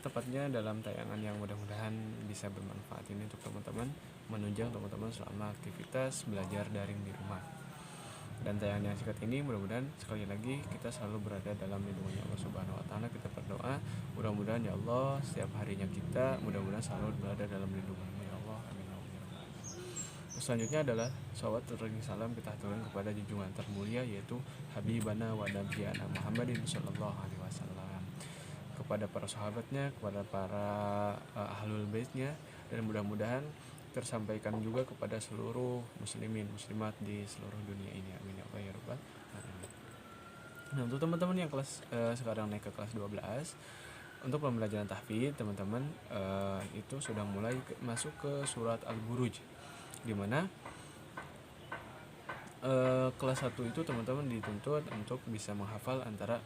tepatnya dalam tayangan yang mudah-mudahan bisa bermanfaat ini untuk teman-teman, menunjang teman-teman selama aktivitas belajar daring di rumah. Dan tayangan yang singkat ini mudah-mudahan sekali lagi kita selalu berada dalam lindungannya Allah Subhanahu wa taala. Kita berdoa mudah-mudahan ya Allah setiap harinya kita mudah-mudahan selalu berada dalam lindunganmu ya Allah. Amin. Selanjutnya adalah salawat serta salam kita aturkan kepada junjungan termulia yaitu Habibana wa Nabiyana Muhammadin sallallahu alaihi wasallam, kepada para sahabatnya, kepada para ahlul baitnya, dan mudah-mudahan tersampaikan juga kepada seluruh muslimin muslimat di seluruh dunia ini. Amin ya Allah ya rabbal alamin. Nah, untuk teman-teman yang kelas sekarang naik ke kelas 12, untuk pembelajaran tahfidz teman-teman itu sudah mulai masuk ke surat Al-Buruj, di mana kelas 1 itu teman-teman dituntut untuk bisa menghafal antara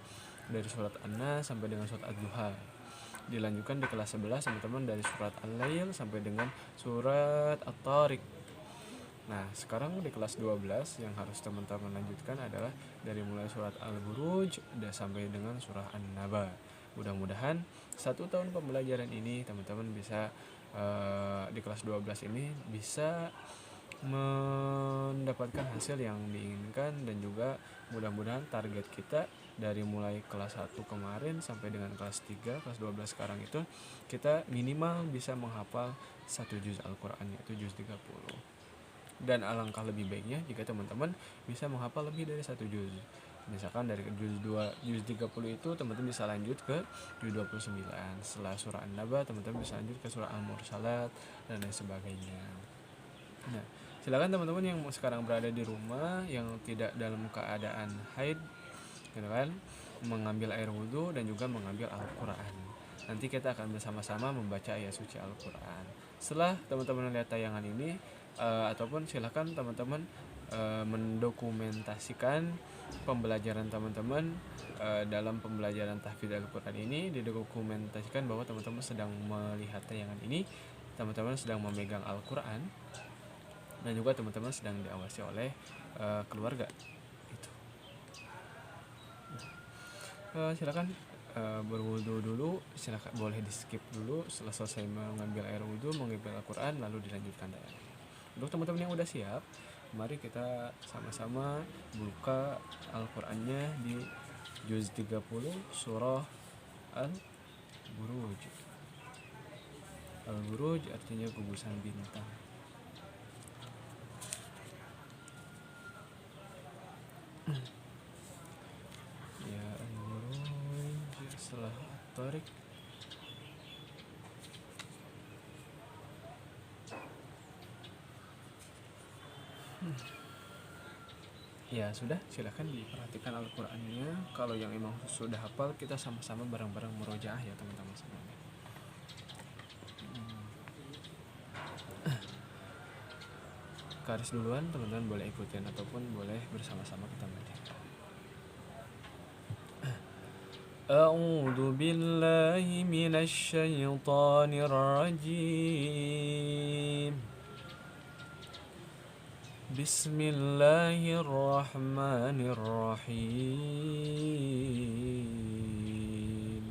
dari surat An-Nas sampai dengan surat Ad-Duha. Dilanjutkan di kelas 11 teman-teman dari surat Al-Lail sampai dengan surat At-Tariq. Nah, sekarang di kelas 12 yang harus teman-teman lanjutkan adalah dari mulai surat Al-Buruj sampai dengan surah An-Naba. Mudah-mudahan 1 tahun pembelajaran ini teman-teman bisa di kelas 12 ini bisa mendapatkan hasil yang diinginkan, dan juga mudah-mudahan target kita dari mulai kelas 1 kemarin sampai dengan kelas 3, kelas 12 sekarang itu kita minimal bisa menghafal 1 juz Al-Quran yaitu juz 30. Dan alangkah lebih baiknya jika teman-teman bisa menghafal lebih dari 1 juz. Misalkan dari juz 30 itu teman-teman bisa lanjut ke juz 29. Setelah surah An-Naba teman-teman bisa lanjut ke surah Al-Mursalat dan lain sebagainya. Nah, silakan teman-teman yang sekarang berada di rumah yang tidak dalam keadaan haid gitu kan, mengambil air wudhu dan juga mengambil Al-Quran. Nanti kita akan bersama-sama membaca ayat suci Al-Quran. Setelah teman-teman lihat tayangan ini ataupun silakan teman-teman mendokumentasikan pembelajaran teman-teman dalam pembelajaran tahfidz Al-Quran ini. Didokumentasikan bahwa teman-teman sedang melihat tayangan ini, teman-teman sedang memegang Al-Quran, dan juga teman-teman sedang diawasi oleh keluarga. Silakan berwudu dulu, silakan boleh di skip dulu. Setelah selesai mengambil air wudu, mengambil Al-Quran, lalu dilanjutkan tayangan. Untuk teman-teman yang udah siap, mari kita sama-sama buka Al-Qurannya di juz 30 surah Al-Buruj. Al-Buruj artinya gugusan bintang. Ya Al-Buruj setelah At-Tariq. Ya sudah, silakan diperhatikan Al-Qurannya. Kalau yang emang sudah hafal, kita sama-sama bareng-bareng murojaah ya teman-teman semuanya. Garis duluan, teman-teman boleh ikutin ataupun boleh bersama-sama kita baca. A'udzu billahi minasy syaithanir rajim. Bismillahirrahmanirrahim.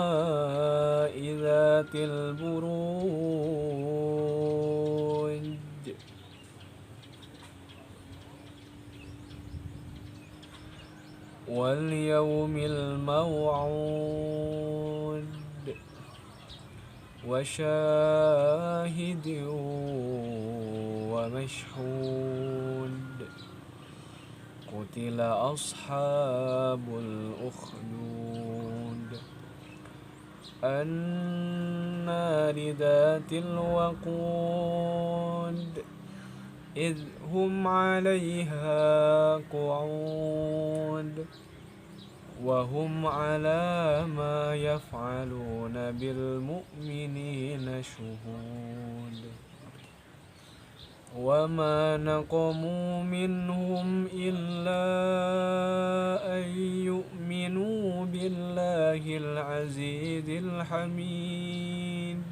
Was-samaa'i dzatil buruj wal yawmil maw'ud wa syahidin wa mashhud. Qutila ashabul ukhdud annari dhatil waqud idh hum 'alaiha qu'ud wa hum 'ala ma yaf'aluna bil mu'minina syuhud. وما نقموا منهم إلا أن يؤمنوا بالله العزيز الحميد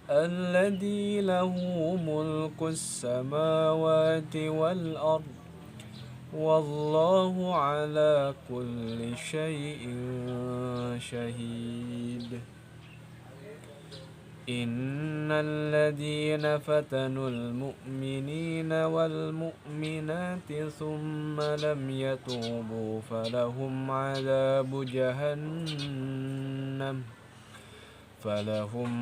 الذي له ملك السماوات والأرض والله على كل شيء شهيد إن الذين فتنوا المؤمنين والمؤمنات ثم لم يتوبوا فلهم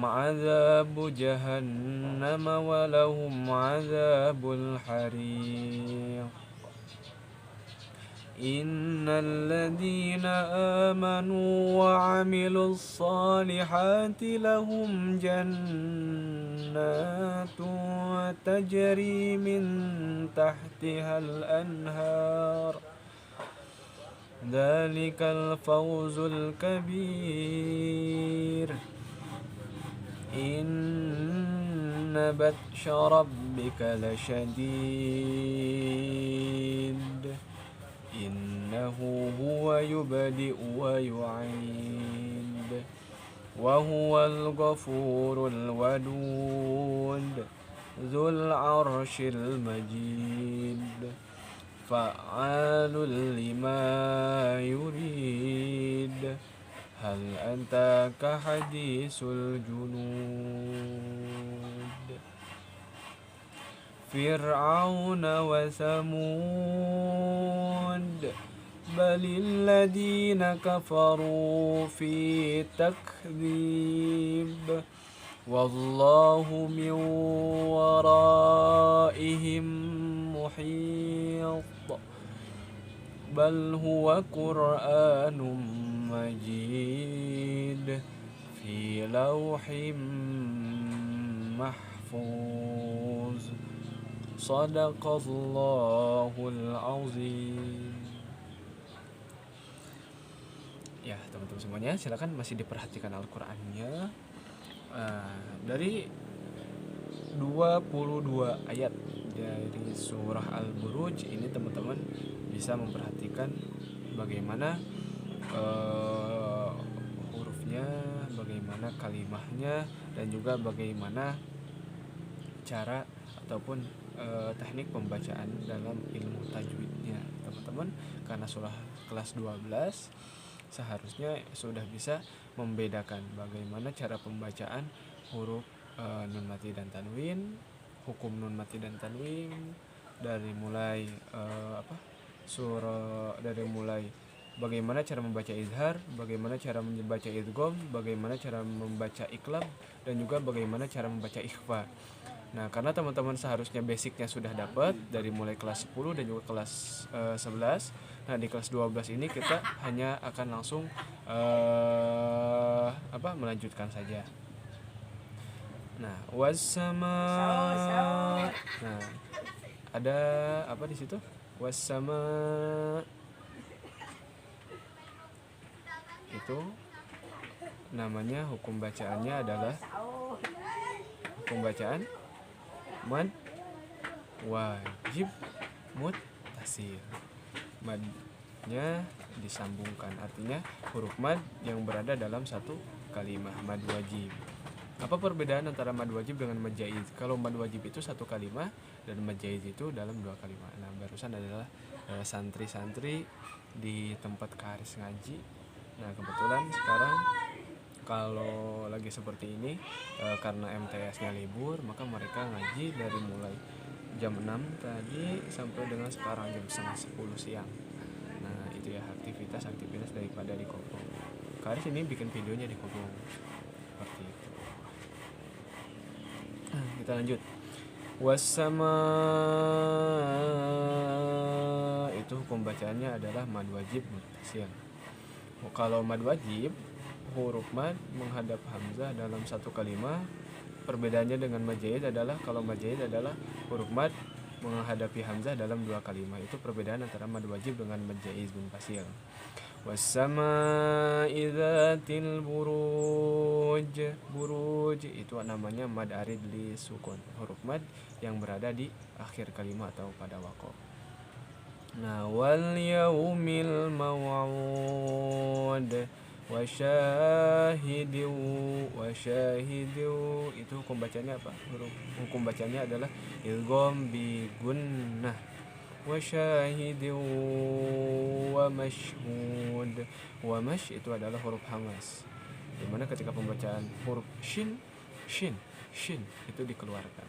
عذاب جهنم ولهم عذاب الحريق إن الذين آمنوا وعملوا الصالحات لهم جنات تجري من تحتها الأنهار ذلك الفوز الكبير إن بطش ربك لشديد إنه هو يبدئ ويعيد وهو الغفور الودود ذو العرش المجيد فعال لما يريد هل أتاك حديث الجنود فرعون وثمود بل الذين كفروا في تكذيب والله من ورائهم محيط بل هو قرآن مجيد في لوح محفوظ Sadaqallahul azim. Ya teman-teman semuanya, silakan masih diperhatikan Al-Qur'annya. Dari 22 ayat dari surah Al-Buruj ini teman-teman bisa memperhatikan bagaimana hurufnya, bagaimana kalimahnya, dan juga bagaimana cara ataupun teknik pembacaan dalam ilmu tajwidnya teman-teman. Karena surah kelas 12 seharusnya sudah bisa membedakan bagaimana cara pembacaan huruf nun mati dan tanwin, hukum nun mati dan tanwin, dari mulai dari mulai bagaimana cara membaca izhar, bagaimana cara membaca idgham, bagaimana cara membaca iqlab, dan juga bagaimana cara membaca ikhfa. Nah, karena teman-teman seharusnya basicnya sudah dapat dari mulai kelas 10 dan juga kelas 11. Nah, di kelas 12 ini kita hanya akan langsung melanjutkan saja. Nah, wassama. Nah, ada apa di situ? Wassama. Itu namanya hukum bacaannya adalah hukum bacaan mad wajib muttasil. Madnya disambungkan, artinya huruf mad yang berada dalam satu kalimat, mad wajib. Apa perbedaan antara mad wajib dengan mad jaiz? Kalau mad wajib itu satu kalimat dan mad jaiz itu dalam dua kalimat. Nah, barusan adalah santri-santri di tempat karis ngaji. Nah, kebetulan sekarang kalau lagi seperti ini karena MTS-nya libur, maka mereka ngaji dari mulai jam 6 tadi sampai dengan sekarang jam 9:30 siang. Nah, itu ya aktivitas daripada di Kopong. Karis ini bikin videonya di Kopong. Seperti itu. Kita lanjut. Wassama, itu hukum bacaannya adalah mad wajib muttasil. Kalau mad wajib, huruf mad menghadap hamzah dalam satu kalimat. Perbedaannya dengan mad jaiz adalah kalau mad jaiz adalah huruf mad menghadapi hamzah dalam dua kalimat. Itu perbedaan antara mad wajib dengan mad jaiz munfasil. Wassama'i dzatil buruj. Buruj itu namanya mad arid li sukun, huruf mad yang berada di akhir kalimat atau pada waqaf. Nah, wal yaumil maw'ud. wasyahidin wasyahidin. Itu hukum bacanya apa? Hukum bacanya adalah idgham bi gunnah. Wasyahidin wa mashhud. Wa mash itu adalah huruf hamas, dimana ketika pembacaan huruf shin itu dikeluarkan.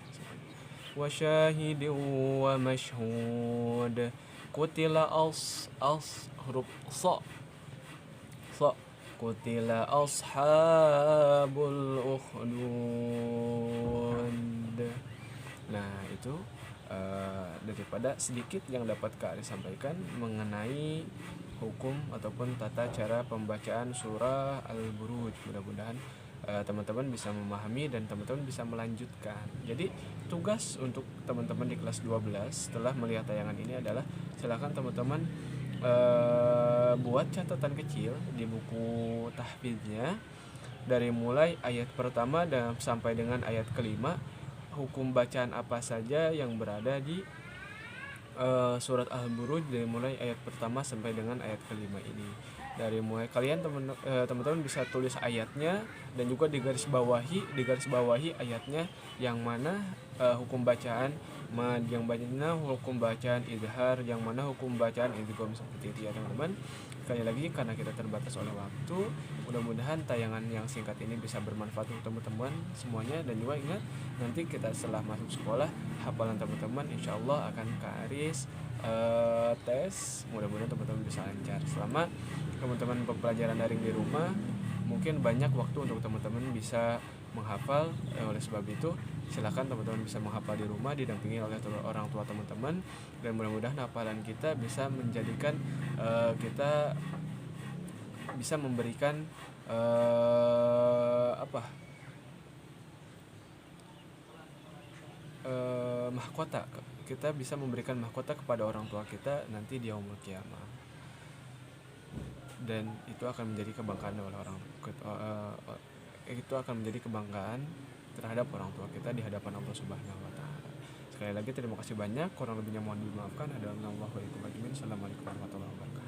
Wasyahidin wa mashhud. Kutila huruf sa kutila ashabul ukhdud. Nah itu daripada sedikit yang dapat Kak Ari sampaikan mengenai hukum ataupun tata cara pembacaan surah Al-Buruj. Mudah-mudahan teman-teman bisa memahami dan teman-teman bisa melanjutkan. Jadi tugas untuk teman-teman di kelas 12 setelah melihat tayangan ini adalah silakan teman-teman buat catatan kecil di buku tahfidznya dari mulai ayat pertama dan sampai dengan ayat kelima, hukum bacaan apa saja yang berada di surat Al-Buruj dari mulai ayat pertama sampai dengan ayat kelima ini. Dari mulai kalian teman-teman bisa tulis ayatnya dan juga digaris bawahi ayatnya yang mana hukum bacaan yang mana hukum bacaan idhar, yang mana hukum bacaan idgham, seperti itu ya teman-teman. Sekali lagi karena kita terbatas oleh waktu, mudah-mudahan tayangan yang singkat ini bisa bermanfaat untuk teman-teman semuanya. Dan juga ingat, nanti kita setelah masuk sekolah, hafalan teman-teman insya Allah akan Kak Aris tes. Mudah-mudahan teman-teman bisa lancar. Selama teman-teman pembelajaran daring di rumah, mungkin banyak waktu untuk teman-teman bisa menghafal. Oleh sebab itu silakan teman-teman bisa menghafal di rumah didampingi oleh orang tua teman-teman, dan mudah-mudahan hafalan kita bisa menjadikan kita bisa memberikan mahkota. Kita bisa memberikan mahkota kepada orang tua kita nanti di yaumul qiyamah, dan itu akan menjadi kebanggaan oleh itu akan menjadi kebanggaan terhadap orang tua kita di hadapan Allah Subhanahu wa taala. Sekali lagi terima kasih banyak, kurang lebihnya mohon dimaafkan. Assalamualaikum warahmatullahi wabarakatuh.